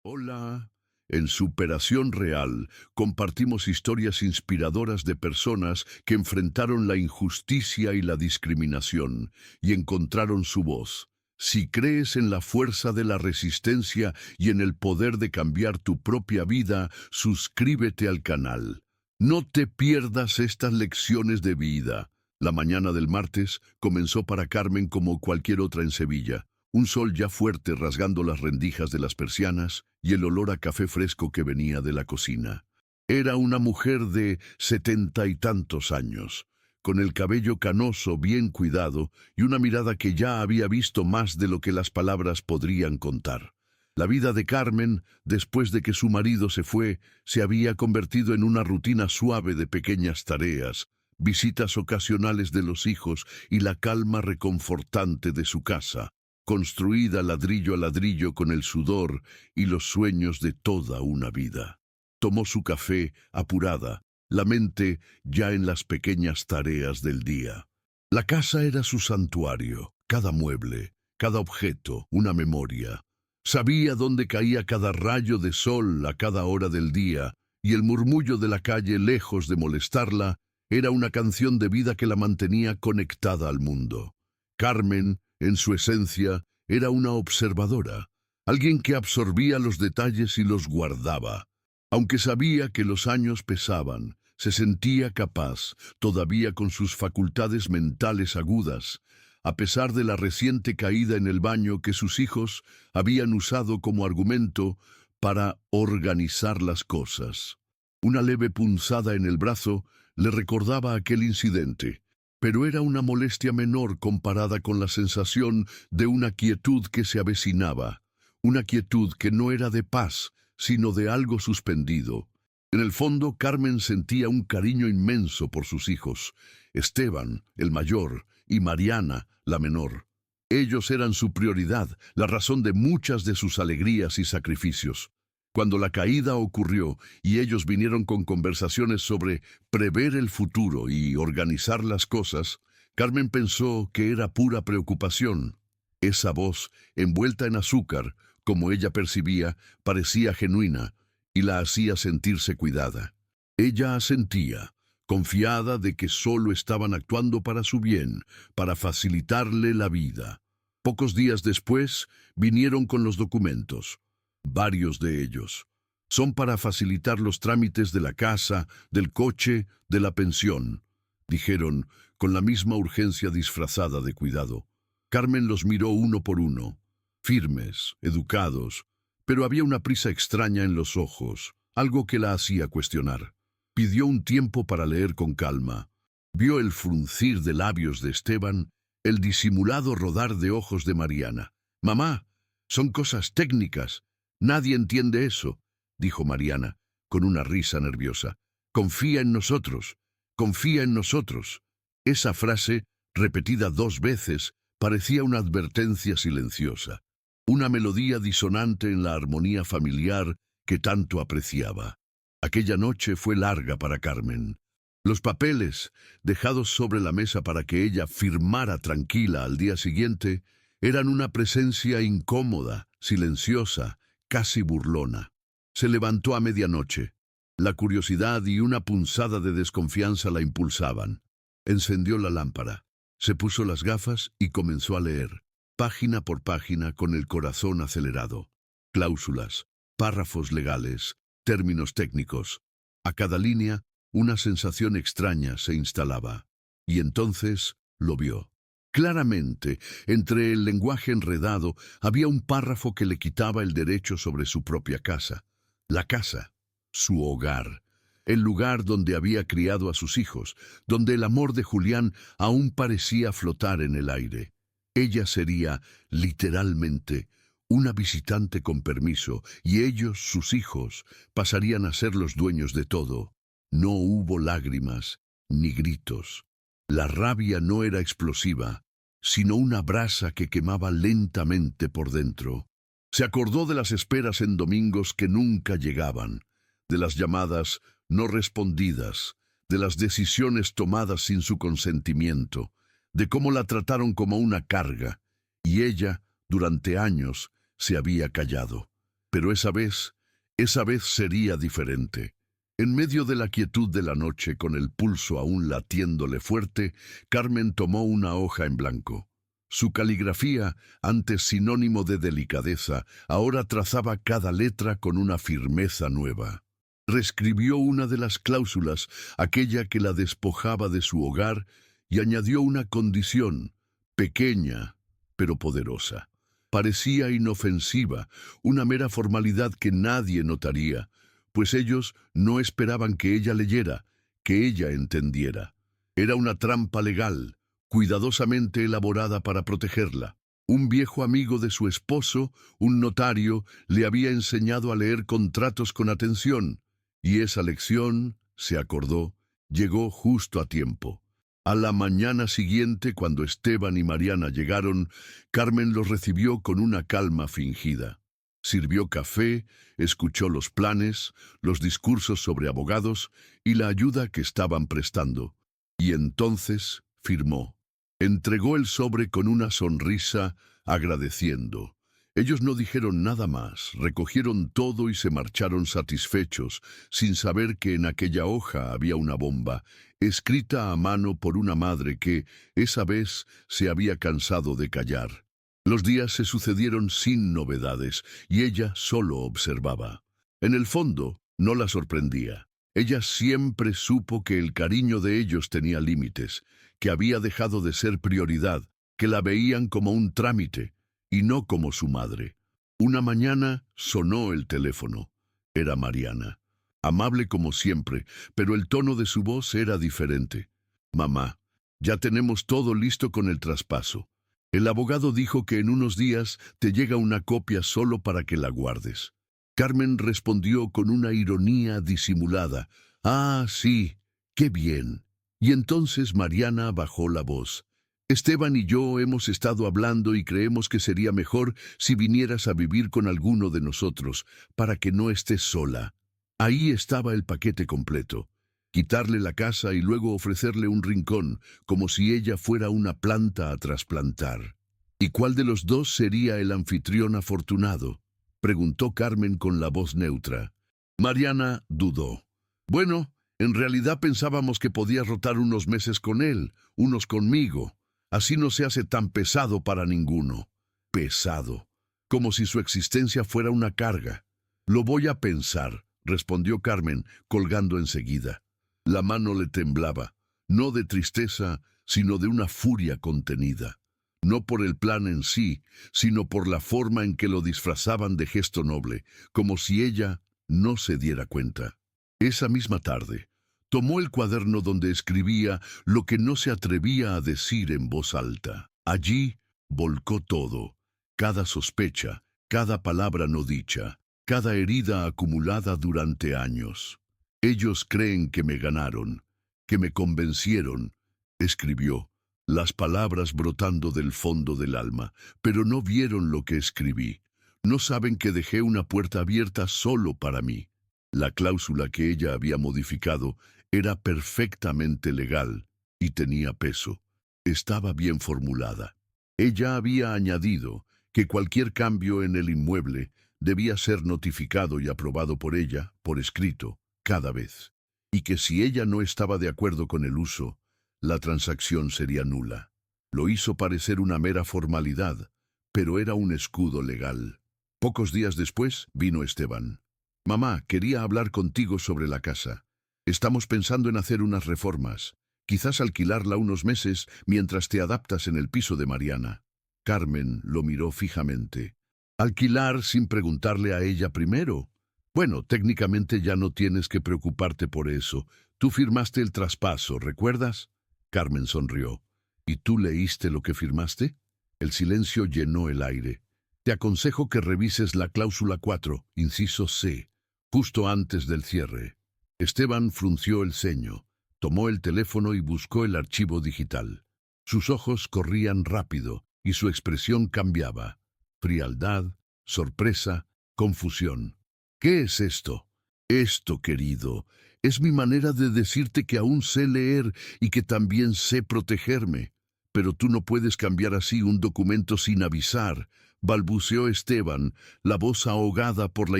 Hola. En Superación Real compartimos historias inspiradoras de personas que enfrentaron la injusticia y la discriminación y encontraron su voz. Si crees en la fuerza de la resistencia y en el poder de cambiar tu propia vida, suscríbete al canal. No te pierdas estas lecciones de vida. La mañana del martes comenzó para Carmen como cualquier otra en Sevilla. Un sol ya fuerte rasgando las rendijas de las persianas y el olor a café fresco que venía de la cocina. Era una mujer de 70 y tantos años, con el cabello canoso bien cuidado y una mirada que ya había visto más de lo que las palabras podrían contar. La vida de Carmen, después de que su marido se fue, se había convertido en una rutina suave de pequeñas tareas, visitas ocasionales de los hijos y la calma reconfortante de su casa, construida ladrillo a ladrillo con el sudor y los sueños de toda una vida. Tomó su café, apurada, la mente ya en las pequeñas tareas del día. La casa era su santuario, cada mueble, cada objeto, una memoria. Sabía dónde caía cada rayo de sol a cada hora del día, y el murmullo de la calle, lejos de molestarla, era una canción de vida que la mantenía conectada al mundo. Carmen, en su esencia, era una observadora, alguien que absorbía los detalles y los guardaba. Aunque sabía que los años pesaban, se sentía capaz, todavía con sus facultades mentales agudas, a pesar de la reciente caída en el baño que sus hijos habían usado como argumento para organizar las cosas. Una leve punzada en el brazo le recordaba aquel incidente, pero era una molestia menor comparada con la sensación de una quietud que se avecinaba, una quietud que no era de paz, sino de algo suspendido. En el fondo, Carmen sentía un cariño inmenso por sus hijos, Esteban, el mayor, y Mariana, la menor. Ellos eran su prioridad, la razón de muchas de sus alegrías y sacrificios. Cuando la caída ocurrió y ellos vinieron con conversaciones sobre prever el futuro y organizar las cosas, Carmen pensó que era pura preocupación. Esa voz, envuelta en azúcar, como ella percibía, parecía genuina y la hacía sentirse cuidada. Ella asentía, confiada de que solo estaban actuando para su bien, para facilitarle la vida. Pocos días después, vinieron con los documentos. Varios de ellos. Son para facilitar los trámites de la casa, del coche, de la pensión, dijeron, con la misma urgencia disfrazada de cuidado. Carmen los miró uno por uno, firmes, educados, pero había una prisa extraña en los ojos, algo que la hacía cuestionar. Pidió un tiempo para leer con calma. Vio el fruncir de labios de Esteban, el disimulado rodar de ojos de Mariana. «Mamá, son cosas técnicas. Nadie entiende eso», dijo Mariana, con una risa nerviosa. «Confía en nosotros, confía en nosotros». Esa frase, repetida 2 veces, parecía una advertencia silenciosa, una melodía disonante en la armonía familiar que tanto apreciaba. Aquella noche fue larga para Carmen. Los papeles, dejados sobre la mesa para que ella firmara tranquila al día siguiente, eran una presencia incómoda, silenciosa, casi burlona. Se levantó a medianoche. La curiosidad y una punzada de desconfianza la impulsaban. Encendió la lámpara, se puso las gafas y comenzó a leer, página por página con el corazón acelerado. Cláusulas, párrafos legales, términos técnicos. A cada línea, una sensación extraña se instalaba. Y entonces lo vio. Claramente, entre el lenguaje enredado, había un párrafo que le quitaba el derecho sobre su propia casa. La casa, su hogar, el lugar donde había criado a sus hijos, donde el amor de Julián aún parecía flotar en el aire. Ella sería, literalmente, una visitante con permiso, y ellos, sus hijos, pasarían a ser los dueños de todo. No hubo lágrimas, ni gritos. La rabia no era explosiva, sino una brasa que quemaba lentamente por dentro. Se acordó de las esperas en domingos que nunca llegaban, de las llamadas no respondidas, de las decisiones tomadas sin su consentimiento, de cómo la trataron como una carga, y ella, durante años, se había callado. Pero esa vez sería diferente. En medio de la quietud de la noche, con el pulso aún latiéndole fuerte, Carmen tomó una hoja en blanco. Su caligrafía, antes sinónimo de delicadeza, ahora trazaba cada letra con una firmeza nueva. Reescribió una de las cláusulas, aquella que la despojaba de su hogar, y añadió una condición, pequeña, pero poderosa. Parecía inofensiva, una mera formalidad que nadie notaría, pues ellos no esperaban que ella leyera, que ella entendiera. Era una trampa legal, cuidadosamente elaborada para protegerla. Un viejo amigo de su esposo, un notario, le había enseñado a leer contratos con atención, y esa lección, se acordó, llegó justo a tiempo. A la mañana siguiente, cuando Esteban y Mariana llegaron, Carmen los recibió con una calma fingida. Sirvió café, escuchó los planes, los discursos sobre abogados y la ayuda que estaban prestando. Y entonces firmó. Entregó el sobre con una sonrisa, agradeciendo. Ellos no dijeron nada más, recogieron todo y se marcharon satisfechos, sin saber que en aquella hoja había una bomba, escrita a mano por una madre que, esa vez, se había cansado de callar. Los días se sucedieron sin novedades, y ella solo observaba. En el fondo, no la sorprendía. Ella siempre supo que el cariño de ellos tenía límites, que había dejado de ser prioridad, que la veían como un trámite, y no como su madre. Una mañana sonó el teléfono. Era Mariana. Amable como siempre, pero el tono de su voz era diferente. Mamá, ya tenemos todo listo con el traspaso. El abogado dijo que en unos días te llega una copia solo para que la guardes. Carmen respondió con una ironía disimulada. Ah, sí, qué bien. Y entonces Mariana bajó la voz. Esteban y yo hemos estado hablando y creemos que sería mejor si vinieras a vivir con alguno de nosotros, para que no estés sola. Ahí estaba el paquete completo. Quitarle la casa y luego ofrecerle un rincón, como si ella fuera una planta a trasplantar. ¿Y cuál de los dos sería el anfitrión afortunado?, preguntó Carmen con la voz neutra. Mariana dudó. Bueno, en realidad pensábamos que podía rotar unos meses con él, unos conmigo. Así no se hace tan pesado para ninguno. Pesado. Como si su existencia fuera una carga. Lo voy a pensar, respondió Carmen, colgando enseguida. La mano le temblaba, no de tristeza, sino de una furia contenida. No por el plan en sí, sino por la forma en que lo disfrazaban de gesto noble, como si ella no se diera cuenta. Esa misma tarde, tomó el cuaderno donde escribía lo que no se atrevía a decir en voz alta. Allí volcó todo, cada sospecha, cada palabra no dicha, cada herida acumulada durante años. Ellos creen que me ganaron, que me convencieron, escribió, las palabras brotando del fondo del alma, pero no vieron lo que escribí. No saben que dejé una puerta abierta solo para mí. La cláusula que ella había modificado era perfectamente legal y tenía peso. Estaba bien formulada. Ella había añadido que cualquier cambio en el inmueble debía ser notificado y aprobado por ella, por escrito, cada vez, y que si ella no estaba de acuerdo con el uso, la transacción sería nula. Lo hizo parecer una mera formalidad, pero era un escudo legal. Pocos días después vino Esteban. Mamá, quería hablar contigo sobre la casa. Estamos pensando en hacer unas reformas. Quizás alquilarla unos meses mientras te adaptas en el piso de Mariana. Carmen lo miró fijamente. ¿Alquilar sin preguntarle a ella primero? Bueno, técnicamente ya no tienes que preocuparte por eso. Tú firmaste el traspaso, ¿recuerdas? Carmen sonrió. ¿Y tú leíste lo que firmaste? El silencio llenó el aire. Te aconsejo que revises la cláusula 4, inciso C, justo antes del cierre. Esteban frunció el ceño, tomó el teléfono y buscó el archivo digital. Sus ojos corrían rápido y su expresión cambiaba. Frialdad, sorpresa, confusión. ¿Qué es esto? Esto, querido, es mi manera de decirte que aún sé leer y que también sé protegerme. Pero tú no puedes cambiar así un documento sin avisar. balbuceó Esteban, la voz ahogada por la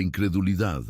incredulidad.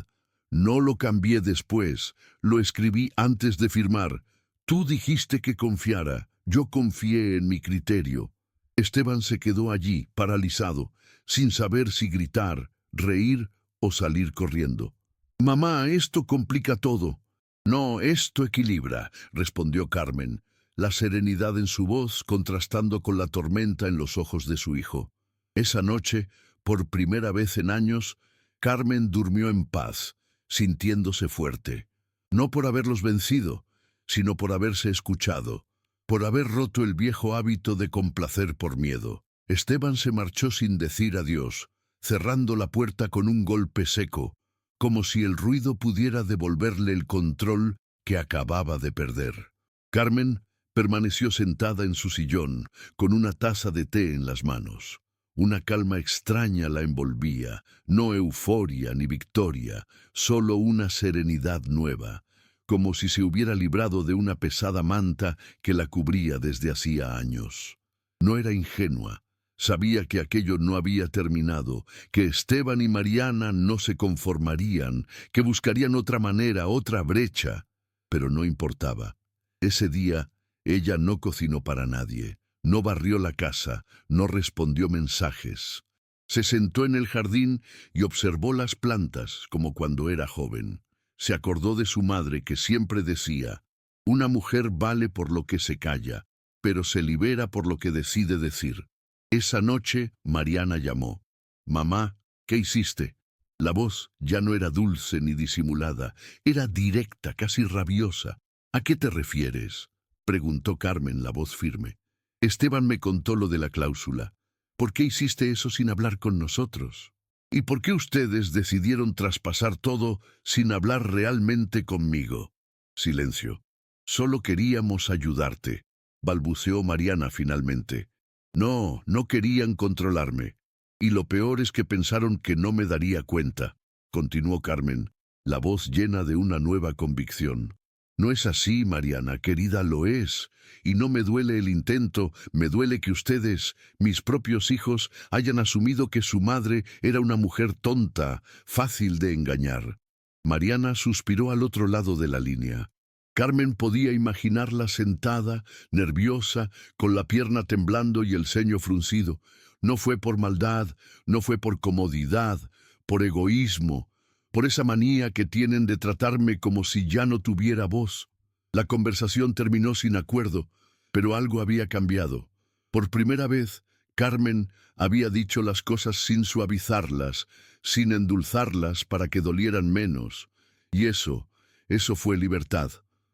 No lo cambié después, lo escribí antes de firmar. Tú dijiste que confiara, yo confié en mi criterio. Esteban se quedó allí, paralizado, sin saber si gritar, reír o salir corriendo. Mamá, esto complica todo. No, esto equilibra, respondió Carmen, la serenidad en su voz contrastando con la tormenta en los ojos de su hijo. Esa noche, por primera vez en años, Carmen durmió en paz, sintiéndose fuerte, no por haberlos vencido, sino por haberse escuchado, por haber roto el viejo hábito de complacer por miedo. Esteban se marchó sin decir adiós, cerrando la puerta con un golpe seco, como si el ruido pudiera devolverle el control que acababa de perder. Carmen permaneció sentada en su sillón, con una taza de té en las manos. Una calma extraña la envolvía, no euforia ni victoria, solo una serenidad nueva, como si se hubiera librado de una pesada manta que la cubría desde hacía años. No era ingenua, sabía que aquello no había terminado, que Esteban y Mariana no se conformarían, que buscarían otra manera, otra brecha, pero no importaba. Ese día ella no cocinó para nadie. No barrió la casa, no respondió mensajes. Se sentó en el jardín y observó las plantas como cuando era joven. Se acordó de su madre que siempre decía, una mujer vale por lo que se calla, pero se libera por lo que decide decir. Esa noche Mariana llamó. Mamá, ¿qué hiciste? La voz ya no era dulce ni disimulada, era directa, casi rabiosa. ¿A qué te refieres?, preguntó Carmen, la voz firme. Esteban me contó lo de la cláusula. ¿Por qué hiciste eso sin hablar con nosotros? ¿Y por qué ustedes decidieron traspasar todo sin hablar realmente conmigo? Silencio. Solo queríamos ayudarte, balbuceó Mariana finalmente. No, no querían controlarme. Y lo peor es que pensaron que no me daría cuenta, continuó Carmen, la voz llena de una nueva convicción. No es así, Mariana, querida, lo es. Y no me duele el intento, me duele que ustedes, mis propios hijos, hayan asumido que su madre era una mujer tonta, fácil de engañar. Mariana suspiró al otro lado de la línea. Carmen podía imaginarla sentada, nerviosa, con la pierna temblando y el ceño fruncido. No fue por maldad, no fue por comodidad, por egoísmo, por esa manía que tienen de tratarme como si ya no tuviera voz. La conversación terminó sin acuerdo, pero algo había cambiado. Por primera vez, Carmen había dicho las cosas sin suavizarlas, sin endulzarlas para que dolieran menos. Y eso fue libertad.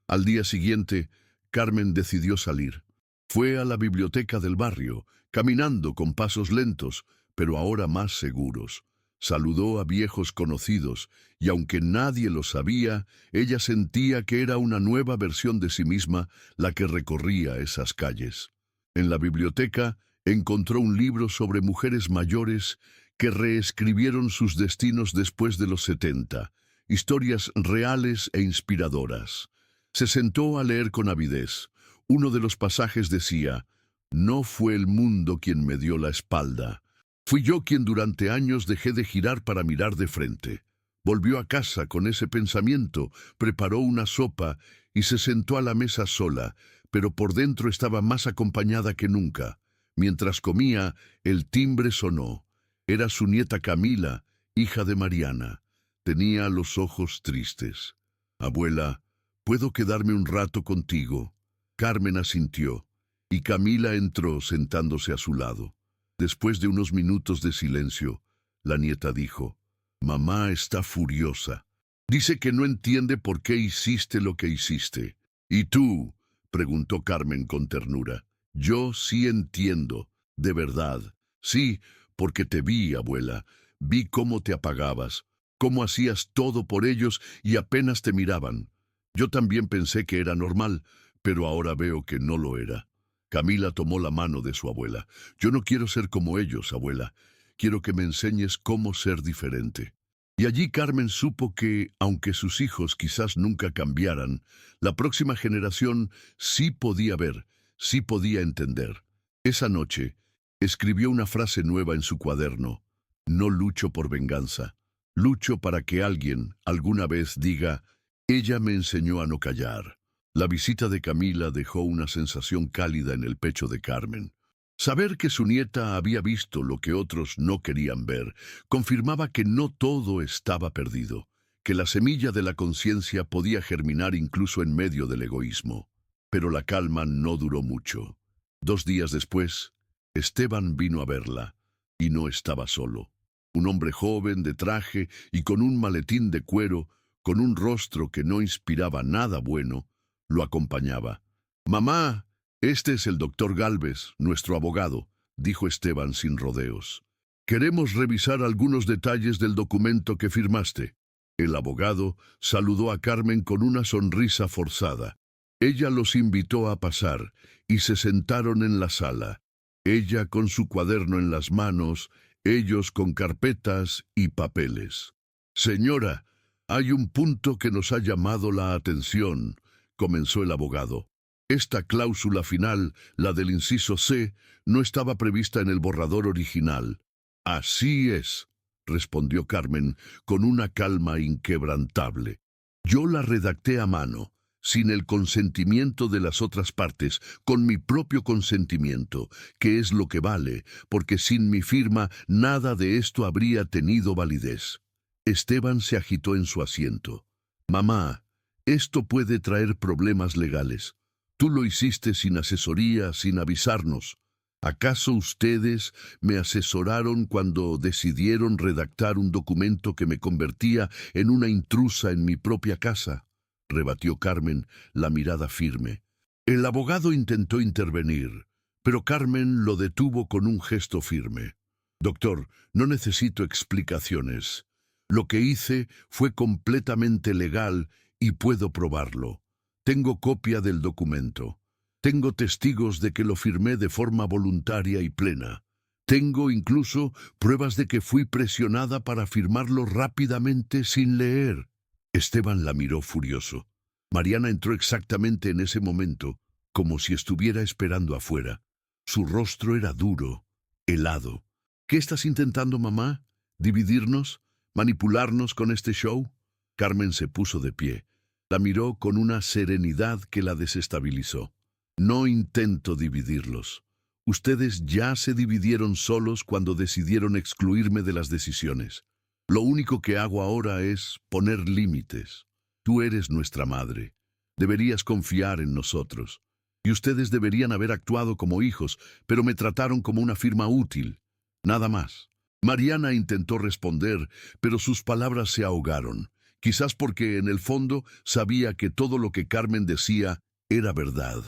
Al día siguiente, Carmen decidió salir. Fue a la biblioteca del barrio, caminando con pasos lentos, pero ahora más seguros. Saludó a viejos conocidos, y aunque nadie lo sabía, ella sentía que era una nueva versión de sí misma la que recorría esas calles. En la biblioteca encontró un libro sobre mujeres mayores que reescribieron sus destinos después de los 70, historias reales e inspiradoras. Se sentó a leer con avidez. Uno de los pasajes decía, «No fue el mundo quien me dio la espalda. Fui yo quien durante años dejé de girar para mirar de frente». Volvió a casa con ese pensamiento, preparó una sopa y se sentó a la mesa sola, pero por dentro estaba más acompañada que nunca. Mientras comía, el timbre sonó. Era su nieta Camila, hija de Mariana. Tenía los ojos tristes. «Abuela, ¿puedo quedarme un rato contigo?». Carmen asintió, y Camila entró sentándose a su lado. Después de unos minutos de silencio, la nieta dijo, «Mamá está furiosa. Dice que no entiende por qué hiciste lo que hiciste». «¿Y tú?», preguntó Carmen con ternura. «Yo sí entiendo, de verdad. Sí, porque te vi, abuela. Vi cómo te apagabas, cómo hacías todo por ellos y apenas te miraban. Yo también pensé que era normal, pero ahora veo que no lo era». Camila tomó la mano de su abuela. «Yo no quiero ser como ellos, abuela. Quiero que me enseñes cómo ser diferente». Y allí Carmen supo que, aunque sus hijos quizás nunca cambiaran, la próxima generación sí podía ver, sí podía entender. Esa noche, Escribió una frase nueva en su cuaderno. No lucho por venganza. Lucho para que alguien, alguna vez, diga, ella me enseñó a no callar. La visita de Camila dejó una sensación cálida en el pecho de Carmen. Saber que su nieta había visto lo que otros no querían ver, confirmaba que no todo estaba perdido, que la semilla de la conciencia podía germinar incluso en medio del egoísmo. Pero la calma no duró mucho. 2 días después, Esteban vino a verla, y no estaba solo. Un hombre joven, de traje y con un maletín de cuero, con un rostro que no inspiraba nada bueno, lo acompañaba. «Mamá, este es el doctor Gálvez, nuestro abogado», dijo Esteban sin rodeos. «Queremos revisar algunos detalles del documento que firmaste». El abogado saludó a Carmen con una sonrisa forzada. Ella los invitó a pasar y se sentaron en la sala. Ella con su cuaderno en las manos, ellos con carpetas y papeles. «Señora, hay un punto que nos ha llamado la atención», comenzó el abogado. «Esta cláusula final, la del inciso C, no estaba prevista en el borrador original». «Así es», respondió Carmen con una calma inquebrantable. «Yo la redacté a mano, sin el consentimiento de las otras partes, con mi propio consentimiento, que es lo que vale, porque sin mi firma nada de esto habría tenido validez». Esteban se agitó en su asiento. «Mamá, esto puede traer problemas legales. Tú lo hiciste sin asesoría, sin avisarnos. ¿Acaso ustedes me asesoraron cuando decidieron redactar un documento que me convertía en una intrusa en mi propia casa?», rebatió Carmen, la mirada firme. El abogado intentó intervenir, pero Carmen lo detuvo con un gesto firme. «Doctor, no necesito explicaciones. Lo que hice fue completamente legal y puedo probarlo. Tengo copia del documento. Tengo testigos de que lo firmé de forma voluntaria y plena. Tengo incluso pruebas de que fui presionada para firmarlo rápidamente sin leer». Esteban la miró furioso. Mariana entró exactamente en ese momento, como si estuviera esperando afuera. Su rostro era duro, helado. «¿Qué estás intentando, mamá? ¿Dividirnos? ¿Manipularnos con este show?». Carmen se puso de pie. La miró con una serenidad que la desestabilizó. «No intento dividirlos. Ustedes ya se dividieron solos cuando decidieron excluirme de las decisiones. Lo único que hago ahora es poner límites. Tú eres nuestra madre. Deberías confiar en nosotros. Y ustedes deberían haber actuado como hijos, pero me trataron como una firma útil. Nada más». Mariana intentó responder, pero sus palabras se ahogaron, quizás porque en el fondo sabía que todo lo que Carmen decía era verdad.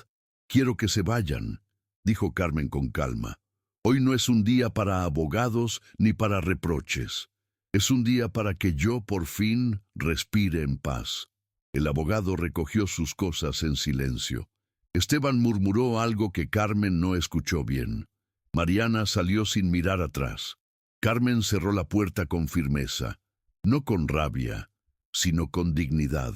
«Quiero que se vayan», dijo Carmen con calma. «Hoy no es un día para abogados ni para reproches. Es un día para que yo por fin respire en paz». El abogado recogió sus cosas en silencio. Esteban murmuró algo que Carmen no escuchó bien. Mariana salió sin mirar atrás. Carmen cerró la puerta con firmeza, no con rabia, sino con dignidad.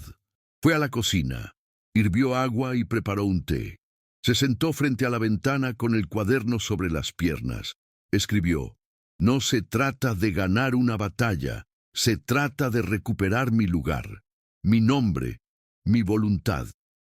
Fue a la cocina, hirvió agua y preparó un té. Se sentó frente a la ventana con el cuaderno sobre las piernas. Escribió: «No se trata de ganar una batalla, se trata de recuperar mi lugar, mi nombre, mi voluntad».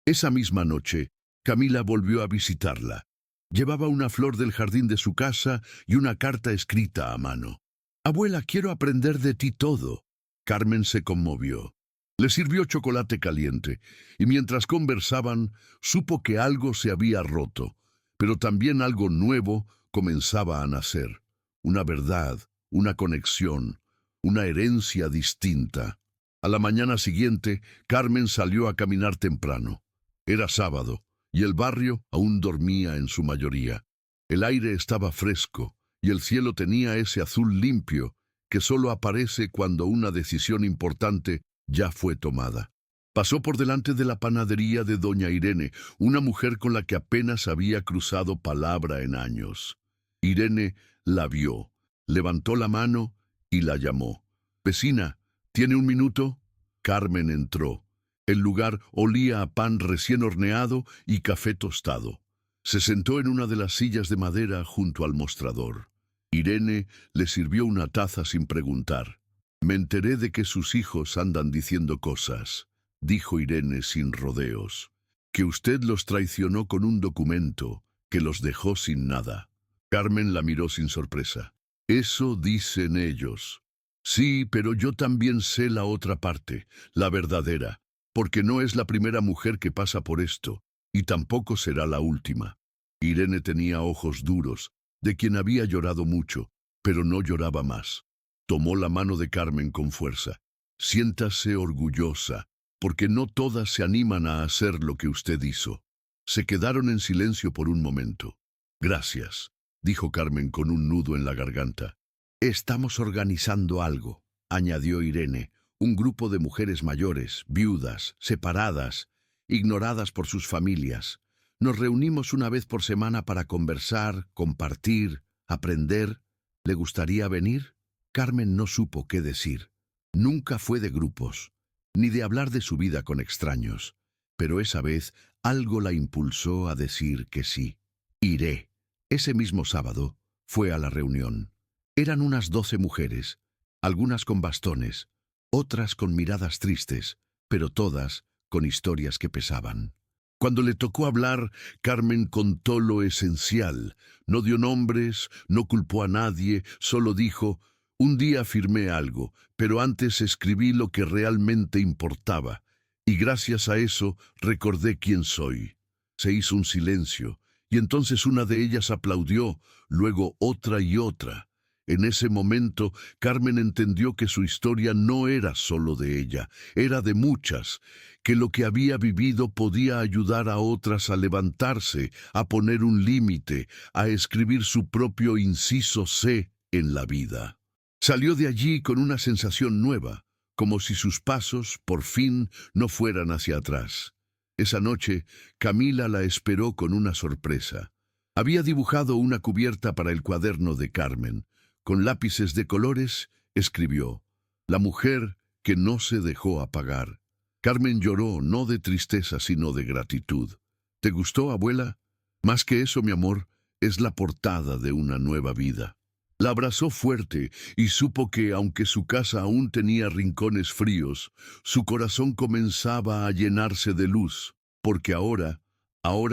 Esa misma noche, Camila volvió a visitarla. Llevaba una flor del jardín de su casa y una carta escrita a mano. «Abuela, quiero aprender de ti todo». Carmen se conmovió. Le sirvió chocolate caliente, y mientras conversaban, supo que algo se había roto, pero también algo nuevo comenzaba a nacer. Una verdad, una conexión, una herencia distinta. A la mañana siguiente, Carmen salió a caminar temprano. Era sábado, y el barrio aún dormía en su mayoría. El aire estaba fresco, y el cielo tenía ese azul limpio que solo aparece cuando una decisión importante ya fue tomada. Pasó por delante de la panadería de doña Irene, una mujer con la que apenas había cruzado palabra en años. Irene la vio, levantó la mano y la llamó. «Vecina, ¿tiene un minuto?». Carmen entró. El lugar olía a pan recién horneado y café tostado. Se sentó en una de las sillas de madera junto al mostrador. Irene le sirvió una taza sin preguntar. «Me enteré de que sus hijos andan diciendo cosas», dijo Irene sin rodeos. «Que usted los traicionó con un documento, que los dejó sin nada». Carmen la miró sin sorpresa. «Eso dicen ellos». «Sí, pero yo también sé la otra parte, la verdadera, porque no es la primera mujer que pasa por esto, y tampoco será la última». Irene tenía ojos duros, de quien había llorado mucho, pero no lloraba más. Tomó la mano de Carmen con fuerza. «Siéntase orgullosa, porque no todas se animan a hacer lo que usted hizo». Se quedaron en silencio por un momento. «Gracias», dijo Carmen con un nudo en la garganta. «Estamos organizando algo», añadió Irene, «un grupo de mujeres mayores, viudas, separadas, ignoradas por sus familias. Nos reunimos una vez por semana para conversar, compartir, aprender. ¿Le gustaría venir?». Carmen no supo qué decir. Nunca fue de grupos, ni de hablar de su vida con extraños, pero esa vez algo la impulsó a decir que sí. «Iré». Ese mismo sábado fue a la reunión. Eran unas 12 mujeres, algunas con bastones, otras con miradas tristes, pero todas con historias que pesaban. Cuando le tocó hablar, Carmen contó lo esencial. No dio nombres, no culpó a nadie, solo dijo: «Un día firmé algo, pero antes escribí lo que realmente importaba, y gracias a eso recordé quién soy». Se hizo un silencio, y entonces una de ellas aplaudió, luego otra y otra. En ese momento, Carmen entendió que su historia no era solo de ella, era de muchas, que lo que había vivido podía ayudar a otras a levantarse, a poner un límite, a escribir su propio inciso C en la vida. Salió de allí con una sensación nueva, como si sus pasos, por fin, no fueran hacia atrás. Esa noche, Camila la esperó con una sorpresa. Había dibujado una cubierta para el cuaderno de Carmen. Con lápices de colores, escribió: «La mujer que no se dejó apagar». Carmen lloró, no de tristeza, sino de gratitud. «¿Te gustó, abuela?». «Más que eso, mi amor, es la portada de una nueva vida». La abrazó fuerte y supo que, aunque su casa aún tenía rincones fríos, su corazón comenzaba a llenarse de luz, porque ahora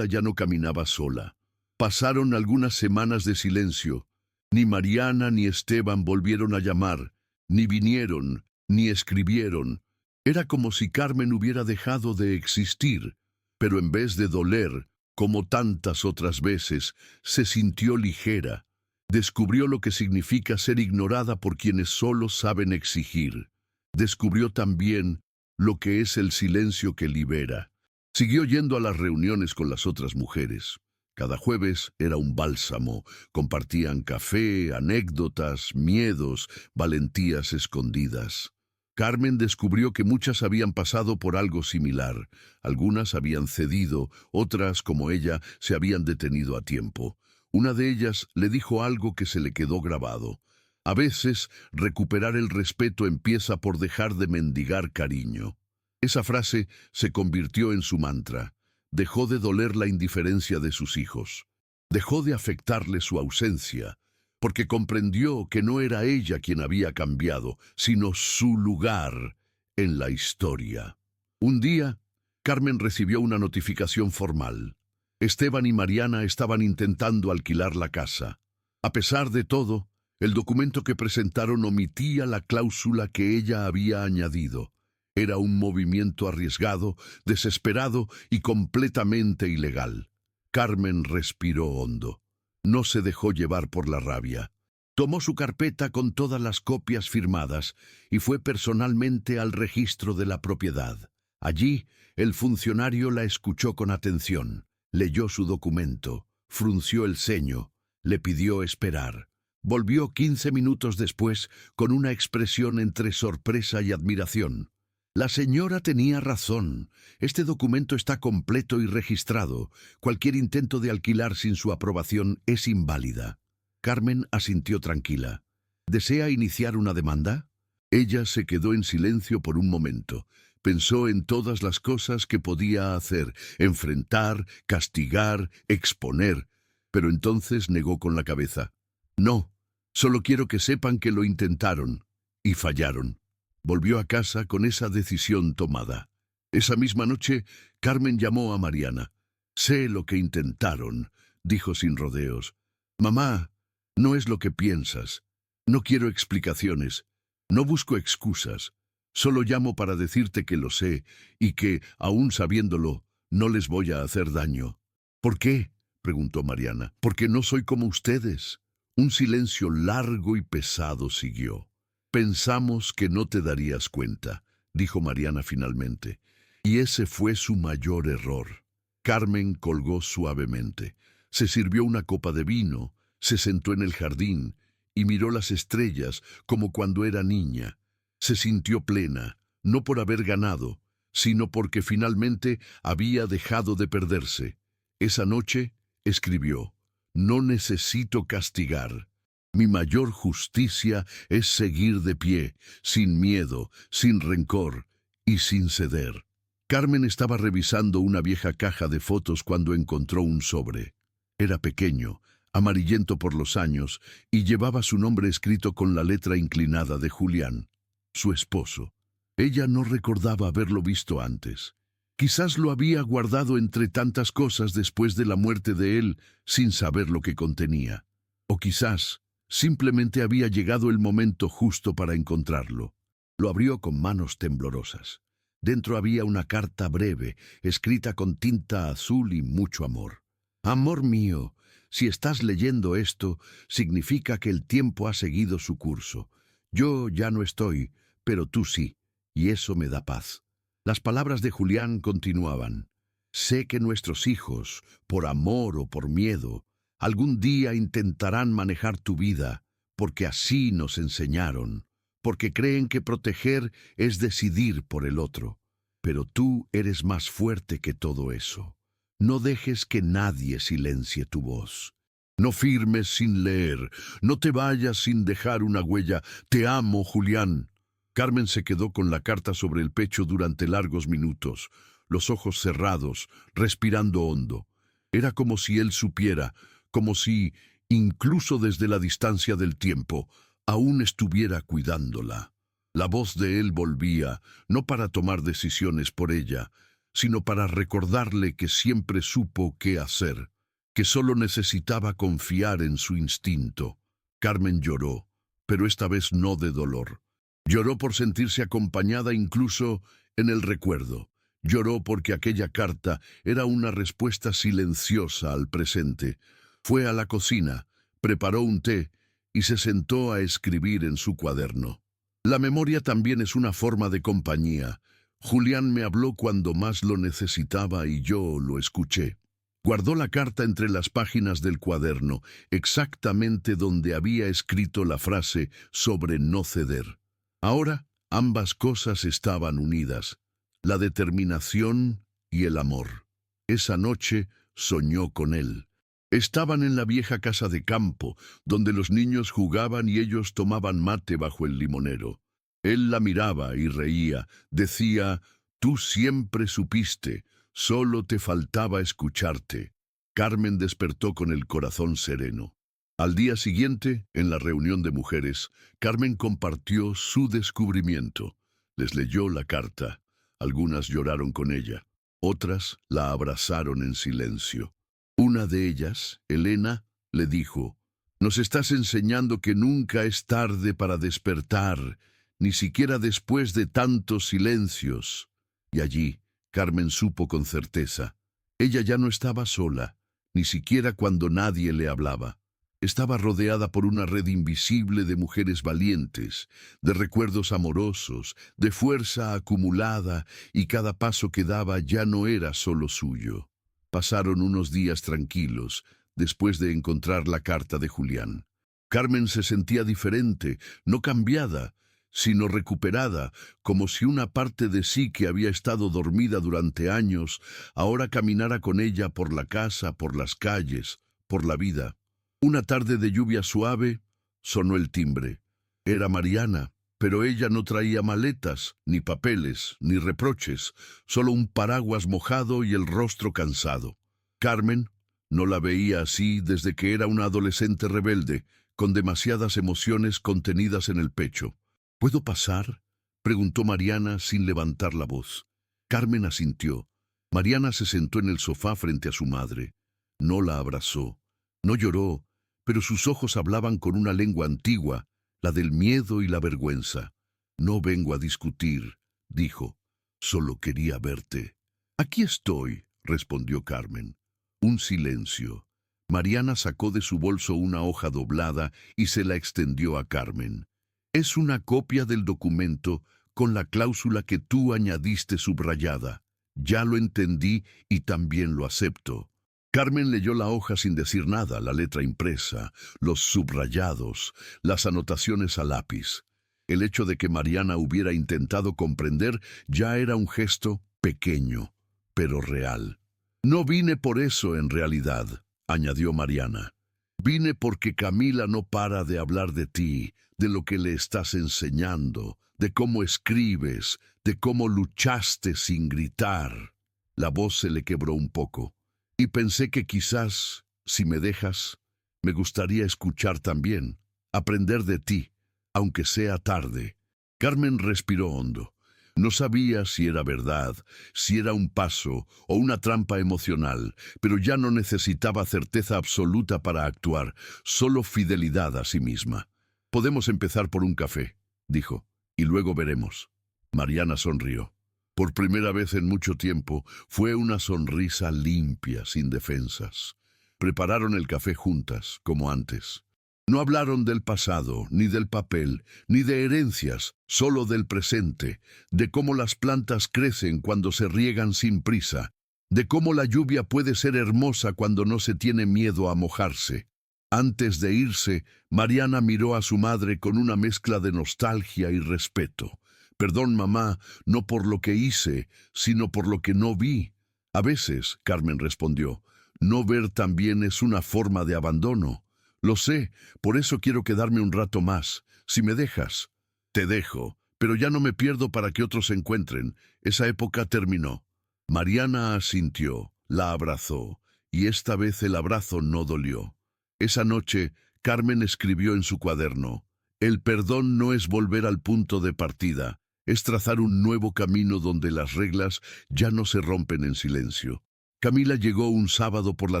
ya no caminaba sola. Pasaron algunas semanas de silencio. Ni Mariana ni Esteban volvieron a llamar, ni vinieron, ni escribieron. Era como si Carmen hubiera dejado de existir, pero en vez de doler, como tantas otras veces, se sintió ligera. Descubrió lo que significa ser ignorada por quienes solo saben exigir. Descubrió también lo que es el silencio que libera. Siguió yendo a las reuniones con las otras mujeres. Cada jueves era un bálsamo. Compartían café, anécdotas, miedos, valentías escondidas. Carmen descubrió que muchas habían pasado por algo similar. Algunas habían cedido, otras, como ella, se habían detenido a tiempo. Una de ellas le dijo algo que se le quedó grabado. A veces, recuperar el respeto empieza por dejar de mendigar cariño. Esa frase se convirtió en su mantra. Dejó de doler la indiferencia de sus hijos. Dejó de afectarle su ausencia, porque comprendió que no era ella quien había cambiado, sino su lugar en la historia. Un día, Carmen recibió una notificación formal. Esteban y Mariana estaban intentando alquilar la casa. A pesar de todo, el documento que presentaron omitía la cláusula que ella había añadido. Era un movimiento arriesgado, desesperado y completamente ilegal. Carmen respiró hondo. No se dejó llevar por la rabia. Tomó su carpeta con todas las copias firmadas y fue personalmente al registro de la propiedad. Allí, el funcionario la escuchó con atención. Leyó su documento, frunció el ceño, le pidió esperar. Volvió 15 minutos después con una expresión entre sorpresa y admiración. La señora tenía razón. Este documento está completo y registrado. Cualquier intento de alquilar sin su aprobación es inválida. Carmen asintió tranquila. ¿Desea iniciar una demanda? Ella se quedó en silencio por un momento. Pensó en todas las cosas que podía hacer, enfrentar, castigar, exponer, pero entonces negó con la cabeza. No, solo quiero que sepan que lo intentaron y fallaron. Volvió a casa con esa decisión tomada. Esa misma noche, Carmen llamó a Mariana. Sé lo que intentaron, dijo sin rodeos. Mamá, no es lo que piensas. No quiero explicaciones. No busco excusas. Solo llamo para decirte que lo sé y que, aún sabiéndolo, no les voy a hacer daño. ¿Por qué?, preguntó Mariana. Porque no soy como ustedes. Un silencio largo y pesado siguió. Pensamos que no te darías cuenta, dijo Mariana finalmente. Y ese fue su mayor error. Carmen colgó suavemente. Se sirvió una copa de vino, se sentó en el jardín y miró las estrellas como cuando era niña. Se sintió plena, no por haber ganado, sino porque finalmente había dejado de perderse. Esa noche escribió: no necesito castigar. Mi mayor justicia es seguir de pie, sin miedo, sin rencor y sin ceder. Carmen estaba revisando una vieja caja de fotos cuando encontró un sobre. Era pequeño, amarillento por los años, y llevaba su nombre escrito con la letra inclinada de Julián, su esposo. Ella no recordaba haberlo visto antes. Quizás lo había guardado entre tantas cosas después de la muerte de él, sin saber lo que contenía. O quizás simplemente había llegado el momento justo para encontrarlo. Lo abrió con manos temblorosas. Dentro había una carta breve, escrita con tinta azul y mucho amor. Amor mío, si estás leyendo esto, significa que el tiempo ha seguido su curso. Yo ya no estoy, pero tú sí, y eso me da paz. Las palabras de Julián continuaban. Sé que nuestros hijos, por amor o por miedo, algún día intentarán manejar tu vida, porque así nos enseñaron, porque creen que proteger es decidir por el otro. Pero tú eres más fuerte que todo eso. No dejes que nadie silencie tu voz. No firmes sin leer, no te vayas sin dejar una huella. Te amo, Julián. Carmen se quedó con la carta sobre el pecho durante largos minutos, los ojos cerrados, respirando hondo. Era como si él supiera, como si, incluso desde la distancia del tiempo, aún estuviera cuidándola. La voz de él volvía, no para tomar decisiones por ella, sino para recordarle que siempre supo qué hacer, que solo necesitaba confiar en su instinto. Carmen lloró, pero esta vez no de dolor. Lloró por sentirse acompañada incluso en el recuerdo. Lloró porque aquella carta era una respuesta silenciosa al presente. Fue a la cocina, preparó un té y se sentó a escribir en su cuaderno. La memoria también es una forma de compañía. Julián me habló cuando más lo necesitaba y yo lo escuché. Guardó la carta entre las páginas del cuaderno, exactamente donde había escrito la frase sobre no ceder. Ahora, ambas cosas estaban unidas, la determinación y el amor. Esa noche soñó con él. Estaban en la vieja casa de campo, donde los niños jugaban y ellos tomaban mate bajo el limonero. Él la miraba y reía, decía: «Tú siempre supiste, solo te faltaba escucharte». Carmen despertó con el corazón sereno. Al día siguiente, en la reunión de mujeres, Carmen compartió su descubrimiento. Les leyó la carta. Algunas lloraron con ella, otras la abrazaron en silencio. Una de ellas, Elena, le dijo: «Nos estás enseñando que nunca es tarde para despertar, ni siquiera después de tantos silencios». Y allí, Carmen supo con certeza. Ella ya no estaba sola, ni siquiera cuando nadie le hablaba. Estaba rodeada por una red invisible de mujeres valientes, de recuerdos amorosos, de fuerza acumulada, y cada paso que daba ya no era solo suyo. Pasaron unos días tranquilos, después de encontrar la carta de Julián. Carmen se sentía diferente, no cambiada, sino recuperada, como si una parte de sí que había estado dormida durante años, ahora caminara con ella por la casa, por las calles, por la vida. Una tarde de lluvia suave, sonó el timbre. Era Mariana. pero ella no traía maletas, ni papeles, ni reproches, solo un paraguas mojado y el rostro cansado. Carmen no la veía así desde que era una adolescente rebelde, con demasiadas emociones contenidas en el pecho. ¿Puedo pasar?, preguntó Mariana sin levantar la voz. Carmen asintió. Mariana se sentó en el sofá frente a su madre. No la abrazó, no lloró, pero sus ojos hablaban con una lengua antigua, la del miedo y la vergüenza. «No vengo a discutir», dijo. «Solo quería verte». «Aquí estoy», respondió Carmen. Un silencio. Mariana sacó de su bolso una hoja doblada y se la extendió a Carmen. «Es una copia del documento con la cláusula que tú añadiste subrayada. Ya lo entendí y también lo acepto». Carmen leyó la hoja sin decir nada, la letra impresa, los subrayados, las anotaciones a lápiz. El hecho de que Mariana hubiera intentado comprender ya era un gesto pequeño, pero real. «No vine por eso en realidad», añadió Mariana. «Vine porque Camila no para de hablar de ti, de lo que le estás enseñando, de cómo escribes, de cómo luchaste sin gritar». La voz se le quebró un poco. «Y pensé que quizás, si me dejas, me gustaría escuchar también, aprender de ti, aunque sea tarde». Carmen respiró hondo. No sabía si era verdad, si era un paso o una trampa emocional, pero ya no necesitaba certeza absoluta para actuar, solo fidelidad a sí misma. «Podemos empezar por un café», dijo, «y luego veremos». Mariana sonrió. Por primera vez en mucho tiempo, fue una sonrisa limpia, sin defensas. Prepararon el café juntas, como antes. No hablaron del pasado, ni del papel, ni de herencias, solo del presente, de cómo las plantas crecen cuando se riegan sin prisa, de cómo la lluvia puede ser hermosa cuando no se tiene miedo a mojarse. Antes de irse, Mariana miró a su madre con una mezcla de nostalgia y respeto. «Perdón, mamá, no por lo que hice, sino por lo que no vi». «A veces», Carmen respondió, «no ver también es una forma de abandono». «Lo sé, por eso quiero quedarme un rato más. Si me dejas». «Te dejo, pero ya no me pierdo para que otros se encuentren. Esa época terminó». Mariana asintió, la abrazó, y esta vez el abrazo no dolió. Esa noche, Carmen escribió en su cuaderno: «El perdón no es volver al punto de partida, es trazar un nuevo camino donde las reglas ya no se rompen en silencio». Camila llegó un sábado por la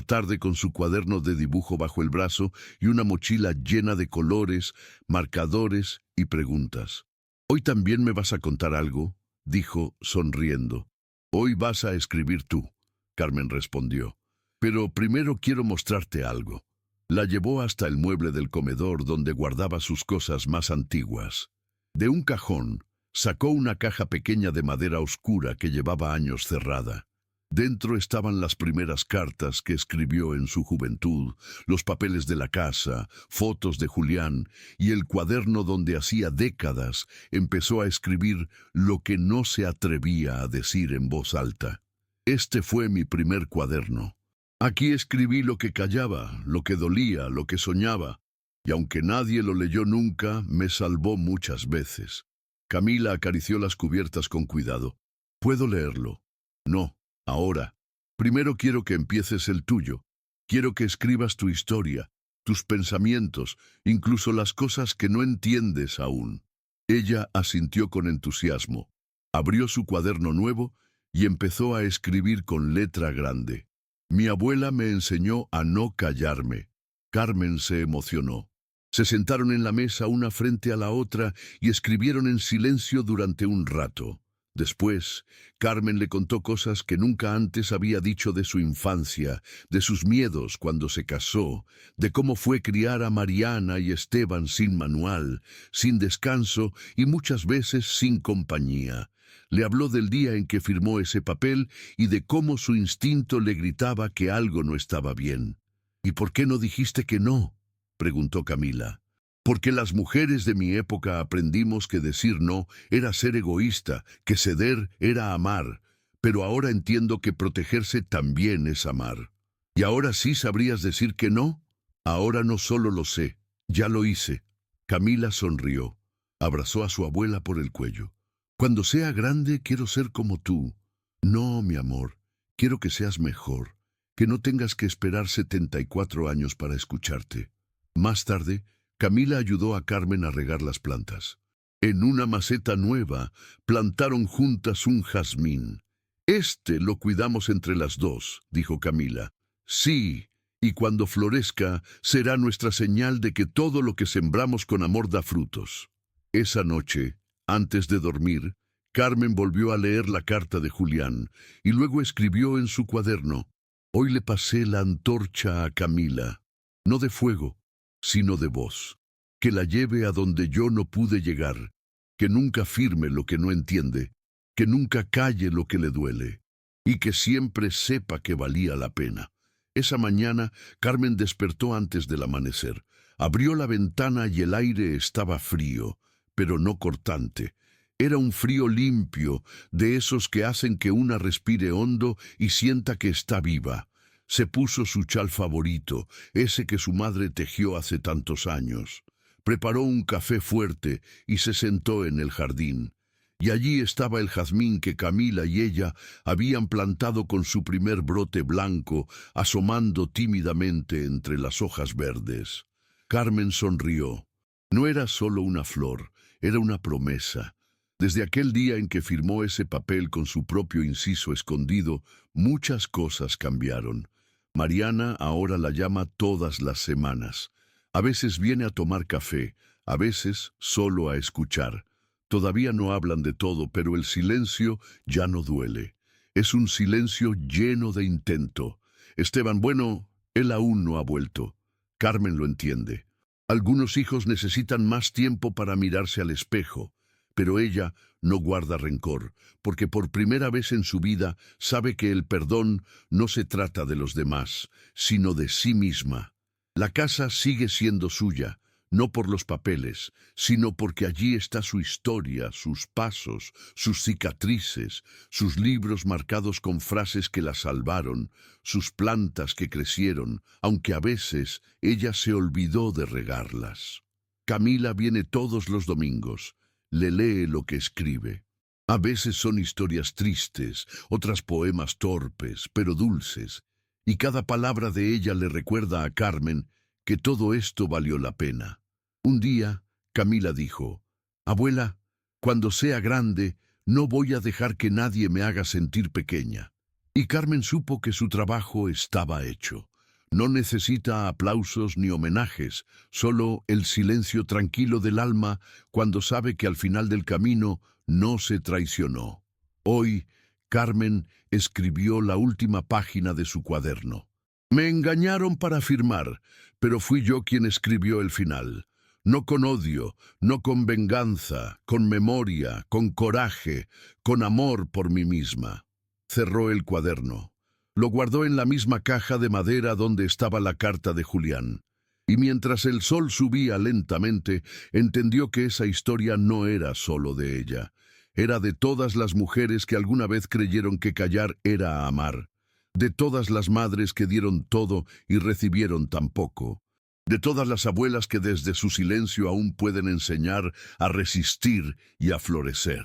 tarde con su cuaderno de dibujo bajo el brazo y una mochila llena de colores, marcadores y preguntas. «¿Hoy también me vas a contar algo?», dijo, sonriendo. «Hoy vas a escribir tú», Carmen respondió. «Pero primero quiero mostrarte algo». La llevó hasta el mueble del comedor donde guardaba sus cosas más antiguas. De un cajón sacó una caja pequeña de madera oscura que llevaba años cerrada. Dentro estaban las primeras cartas que escribió en su juventud, los papeles de la casa, fotos de Julián y el cuaderno donde hacía décadas empezó a escribir lo que no se atrevía a decir en voz alta. «Este fue mi primer cuaderno. Aquí escribí lo que callaba, lo que dolía, lo que soñaba, y aunque nadie lo leyó nunca, me salvó muchas veces». Camila acarició las cubiertas con cuidado. «¿Puedo leerlo?» «No. Ahora, primero quiero que empieces el tuyo. Quiero que escribas tu historia, tus pensamientos, incluso las cosas que no entiendes aún». Ella asintió con entusiasmo. Abrió su cuaderno nuevo y empezó a escribir con letra grande. «Mi abuela me enseñó a no callarme». Carmen se emocionó. Se sentaron en la mesa una frente a la otra y escribieron en silencio durante un rato. Después, Carmen le contó cosas que nunca antes había dicho de su infancia, de sus miedos cuando se casó, de cómo fue criar a Mariana y Esteban sin manual, sin descanso y muchas veces sin compañía. Le habló del día en que firmó ese papel y de cómo su instinto le gritaba que algo no estaba bien. «¿Y por qué no dijiste que no?», preguntó Camila. «Porque las mujeres de mi época aprendimos que decir no era ser egoísta, que ceder era amar, pero ahora entiendo que protegerse también es amar». «¿Y ahora sí sabrías decir que no?». «Ahora no solo lo sé, ya lo hice». Camila sonrió. Abrazó a su abuela por el cuello. Cuando sea grande quiero ser como tú. No, mi amor, quiero que seas mejor, que no tengas que esperar 74 años para escucharte. Más tarde, Camila ayudó a Carmen a regar las plantas. En una maceta nueva, plantaron juntas un jazmín. Este lo cuidamos entre las dos, dijo Camila. Sí, y cuando florezca, será nuestra señal de que todo lo que sembramos con amor da frutos. Esa noche, antes de dormir, Carmen volvió a leer la carta de Julián y luego escribió en su cuaderno: Hoy le pasé la antorcha a Camila, no de fuego, sino de voz. Que la lleve a donde yo no pude llegar, que nunca firme lo que no entiende, que nunca calle lo que le duele, y que siempre sepa que valía la pena. Esa mañana, Carmen despertó antes del amanecer. Abrió la ventana y el aire estaba frío, pero no cortante. Era un frío limpio, de esos que hacen que una respire hondo y sienta que está viva. Se puso su chal favorito, ese que su madre tejió hace tantos años. Preparó un café fuerte y se sentó en el jardín. Y allí estaba el jazmín que Camila y ella habían plantado con su primer brote blanco, asomando tímidamente entre las hojas verdes. Carmen sonrió. No era solo una flor, era una promesa. Desde aquel día en que firmó ese papel con su propio inciso escondido, muchas cosas cambiaron. Mariana ahora la llama todas las semanas. A veces viene a tomar café, a veces solo a escuchar. Todavía no hablan de todo, pero el silencio ya no duele. Es un silencio lleno de intento. Esteban, bueno, él aún no ha vuelto. Carmen lo entiende. Algunos hijos necesitan más tiempo para mirarse al espejo, pero ella no guarda rencor, porque por primera vez en su vida sabe que el perdón no se trata de los demás, sino de sí misma. La casa sigue siendo suya, no por los papeles, sino porque allí está su historia, sus pasos, sus cicatrices, sus libros marcados con frases que la salvaron, sus plantas que crecieron, aunque a veces ella se olvidó de regarlas. Camila viene todos los domingos, le lee lo que escribe. A veces son historias tristes, otras poemas torpes, pero dulces, y cada palabra de ella le recuerda a Carmen que todo esto valió la pena. Un día, Camila dijo: Abuela, cuando sea grande, no voy a dejar que nadie me haga sentir pequeña. Y Carmen supo que su trabajo estaba hecho. No necesita aplausos ni homenajes, solo el silencio tranquilo del alma cuando sabe que al final del camino no se traicionó. Hoy, Carmen escribió la última página de su cuaderno. Me engañaron para firmar, pero fui yo quien escribió el final. No con odio, no con venganza, con memoria, con coraje, con amor por mí misma. Cerró el cuaderno. Lo guardó en la misma caja de madera donde estaba la carta de Julián. Y mientras el sol subía lentamente, entendió que esa historia no era solo de ella. Era de todas las mujeres que alguna vez creyeron que callar era amar. De todas las madres que dieron todo y recibieron tan poco. De todas las abuelas que desde su silencio aún pueden enseñar a resistir y a florecer.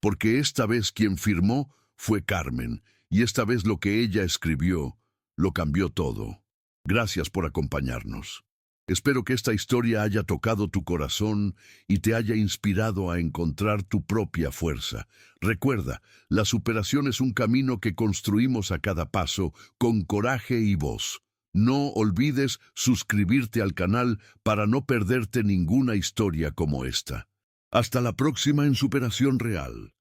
Porque esta vez quien firmó fue Carmen, y esta vez lo que ella escribió lo cambió todo. Gracias por acompañarnos. Espero que esta historia haya tocado tu corazón y te haya inspirado a encontrar tu propia fuerza. Recuerda, la superación es un camino que construimos a cada paso con coraje y voz. No olvides suscribirte al canal para no perderte ninguna historia como esta. Hasta la próxima en Superación Real.